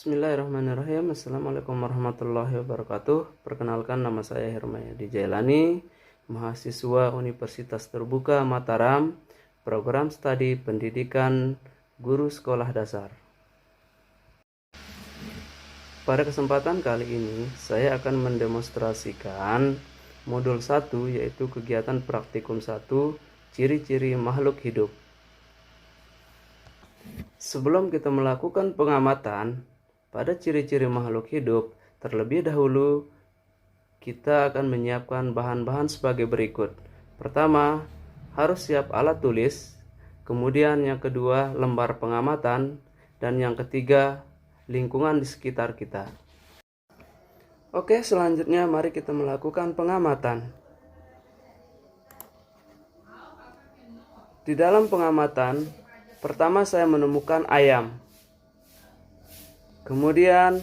Bismillahirrahmanirrahim. Assalamualaikum warahmatullahi wabarakatuh. Perkenalkan, nama saya Hermayadi Jailani, mahasiswa Universitas Terbuka Mataram, program studi pendidikan guru sekolah dasar. Pada kesempatan kali ini, saya akan mendemonstrasikan modul 1, yaitu kegiatan praktikum 1, ciri-ciri makhluk hidup. Sebelum kita melakukan pengamatan pada ciri-ciri makhluk hidup, terlebih dahulu kita akan menyiapkan bahan-bahan sebagai berikut. Pertama, harus siap alat tulis. Kemudian yang kedua, lembar pengamatan. Dan yang ketiga, lingkungan di sekitar kita. Oke, selanjutnya mari kita melakukan pengamatan. Di dalam pengamatan, pertama saya menemukan ayam. Kemudian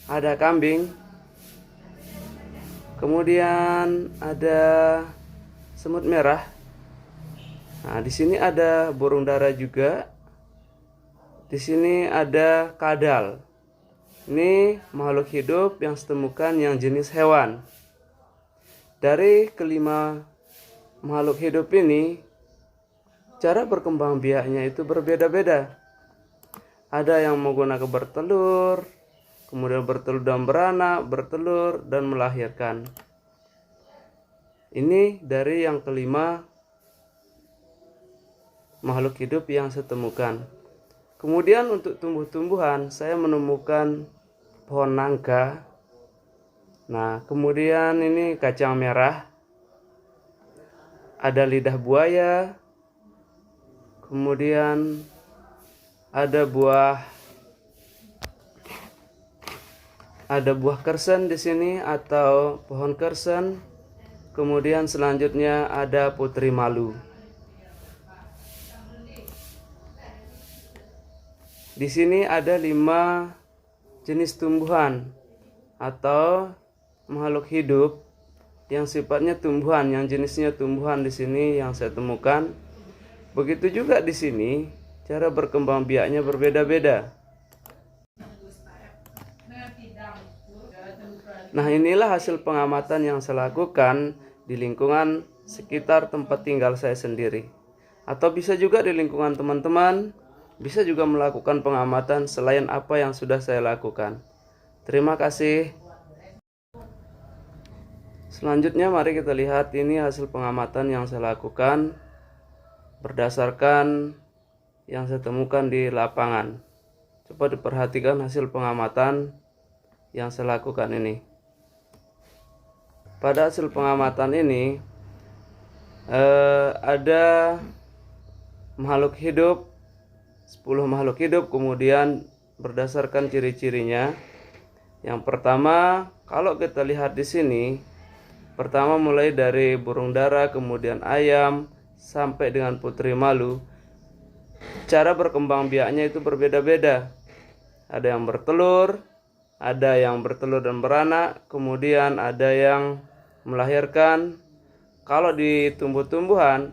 ada kambing. Kemudian ada semut merah. Nah, di sini ada burung dara juga. Di sini ada kadal. Ini makhluk hidup yang saya temukan yang jenis hewan. Dari kelima makhluk hidup ini, cara berkembang biaknya itu berbeda-beda. Ada yang menggunakan bertelur, kemudian bertelur dan beranak, bertelur dan melahirkan. Ini dari yang kelima makhluk hidup yang saya temukan. Kemudian untuk tumbuh-tumbuhan, saya menemukan pohon nangka. Nah, kemudian ini kacang merah. Ada lidah buaya. Kemudian ada buah kersen di sini atau pohon kersen. Kemudian selanjutnya ada putri malu. Di sini ada 5 jenis tumbuhan atau makhluk hidup yang sifatnya tumbuhan, yang jenisnya tumbuhan di sini yang saya temukan. Begitu juga di sini, cara berkembang biaknya berbeda-beda. Nah, inilah hasil pengamatan yang saya lakukan di lingkungan sekitar tempat tinggal saya sendiri. Atau bisa juga di lingkungan teman-teman, bisa juga melakukan pengamatan selain apa yang sudah saya lakukan. Terima kasih. Selanjutnya mari kita lihat ini hasil pengamatan yang saya lakukan berdasarkan yang saya temukan di lapangan. Coba diperhatikan hasil pengamatan yang saya lakukan ini. Pada hasil pengamatan ini ada makhluk hidup, 10 makhluk hidup, kemudian berdasarkan ciri-cirinya. Yang pertama, kalau kita lihat di sini, pertama mulai dari burung dara, kemudian ayam, sampai dengan putri malu. Cara berkembang biaknya itu berbeda-beda. Ada yang bertelur, ada yang bertelur dan beranak, kemudian ada yang melahirkan. Kalau di tumbuh-tumbuhan,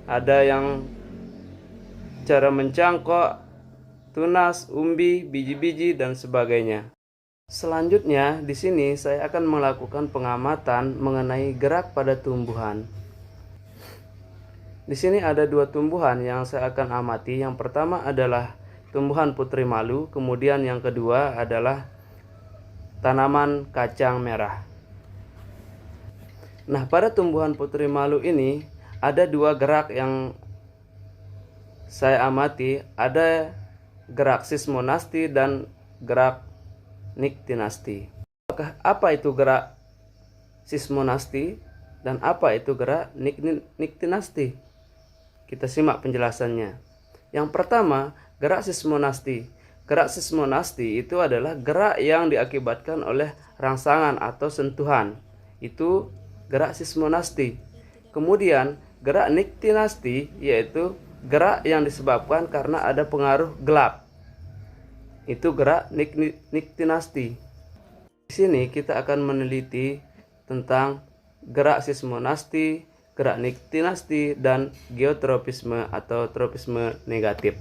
ada yang cara mencangkok, tunas, umbi, biji-biji dan sebagainya. Selanjutnya di sini saya akan melakukan pengamatan mengenai gerak pada tumbuhan. Di sini ada 2 tumbuhan yang saya akan amati. Yang pertama adalah tumbuhan putri malu, kemudian yang kedua adalah tanaman kacang merah. Nah, pada tumbuhan putri malu ini ada 2 gerak yang saya amati. Ada gerak sismonasti dan gerak niktinasti. Apa itu gerak sismonasti dan apa itu gerak niktinasti? Kita simak penjelasannya. Yang pertama, gerak sismonasti. Gerak sismonasti itu adalah gerak yang diakibatkan oleh rangsangan atau sentuhan. Itu gerak sismonasti. Kemudian gerak niktinasti yaitu gerak yang disebabkan karena ada pengaruh gelap. Itu gerak niktinasti. Di sini kita akan meneliti tentang gerak sismonasti, gerak niktinasti, dan geotropisme atau tropisme negatif.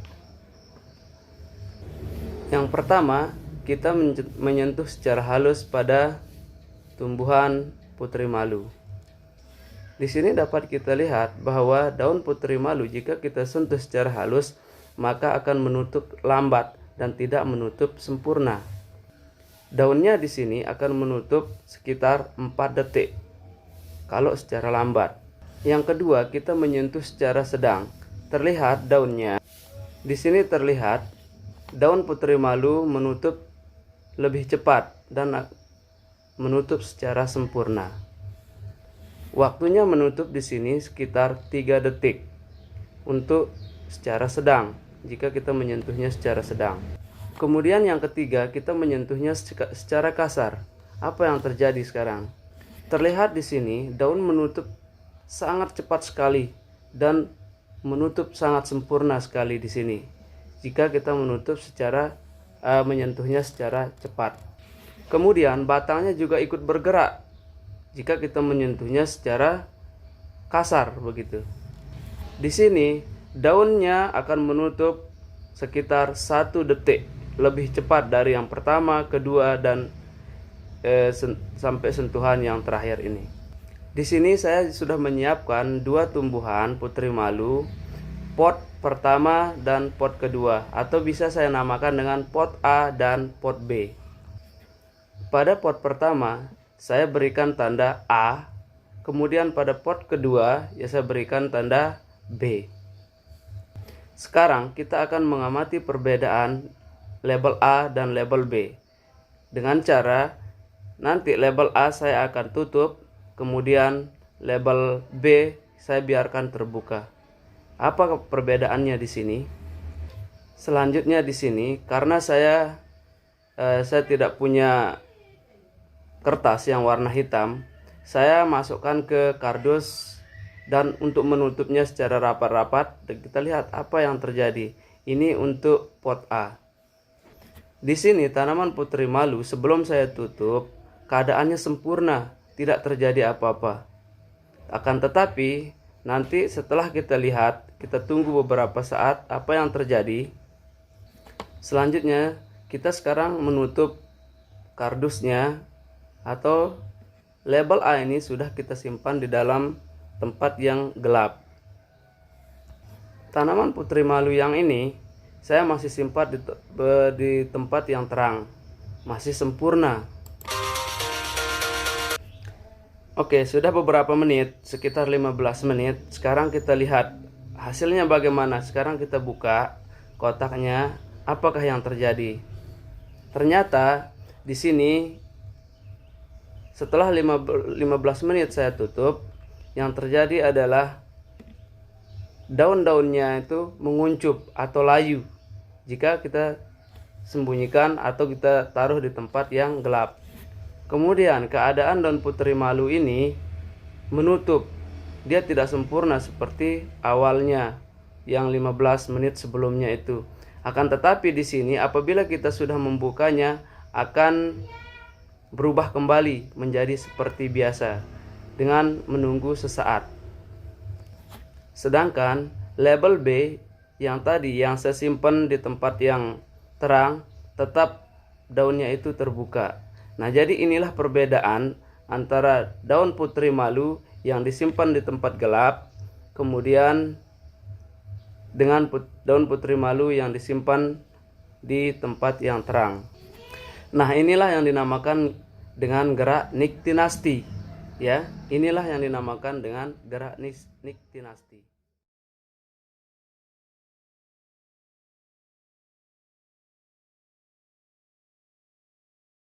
Yang pertama, kita menyentuh secara halus pada tumbuhan putri malu. Di sini dapat kita lihat bahwa daun putri malu jika kita sentuh secara halus maka akan menutup lambat dan tidak menutup sempurna. Daunnya di sini akan menutup sekitar 4 detik kalau secara lambat. Yang kedua, kita menyentuh secara sedang. Terlihat daunnya. Di sini terlihat daun putri malu menutup lebih cepat dan menutup secara sempurna. Waktunya menutup di sini sekitar 3 detik untuk secara sedang jika kita menyentuhnya secara sedang. Kemudian yang ketiga, kita menyentuhnya secara kasar. Apa yang terjadi sekarang? Terlihat di sini daun menutup sangat cepat sekali dan menutup sangat sempurna sekali di sini. Jika kita menutup menyentuhnya secara cepat. Kemudian batangnya juga ikut bergerak jika kita menyentuhnya secara kasar begitu. Di sini daunnya akan menutup sekitar 1 detik lebih cepat dari yang pertama, kedua, dan sampai sentuhan yang terakhir ini. Di sini saya sudah menyiapkan 2 tumbuhan putri malu, pot pertama dan pot kedua, atau bisa saya namakan dengan pot A dan pot B. Pada pot pertama saya berikan tanda A, kemudian pada pot kedua ya saya berikan tanda B. Sekarang kita akan mengamati perbedaan label A dan label B dengan cara nanti label A saya akan tutup, kemudian label B saya biarkan terbuka. Apa perbedaannya di sini? Selanjutnya di sini karena saya tidak punya kertas yang warna hitam, saya masukkan ke kardus dan untuk menutupnya secara rapat-rapat. Kita lihat apa yang terjadi. Ini untuk pot A. Di sini tanaman putri malu sebelum saya tutup keadaannya sempurna, tidak terjadi apa-apa. Akan tetapi nanti setelah kita lihat, kita tunggu beberapa saat apa yang terjadi. Selanjutnya kita sekarang menutup kardusnya atau label A ini sudah kita simpan di dalam tempat yang gelap. Tanaman putri malu yang ini saya masih simpan di tempat yang terang, masih sempurna. Oke, sudah beberapa menit, sekitar 15 menit. Sekarang kita lihat hasilnya bagaimana. Sekarang kita buka kotaknya, apakah yang terjadi? Ternyata di sini setelah 15 menit saya tutup, yang terjadi adalah daun-daunnya itu menguncup atau layu jika kita sembunyikan atau kita taruh di tempat yang gelap. Kemudian keadaan daun putri malu ini menutup. Dia tidak sempurna seperti awalnya yang 15 menit sebelumnya itu. Akan tetapi di sini apabila kita sudah membukanya akan berubah kembali menjadi seperti biasa dengan menunggu sesaat. Sedangkan label B yang tadi yang saya simpan di tempat yang terang, tetap daunnya itu terbuka. Nah, jadi inilah perbedaan antara daun putri malu yang disimpan di tempat gelap, kemudian dengan daun putri malu yang disimpan di tempat yang terang. Nah, inilah yang dinamakan dengan gerak niktinasti. Ya, inilah yang dinamakan dengan gerak niktinasti.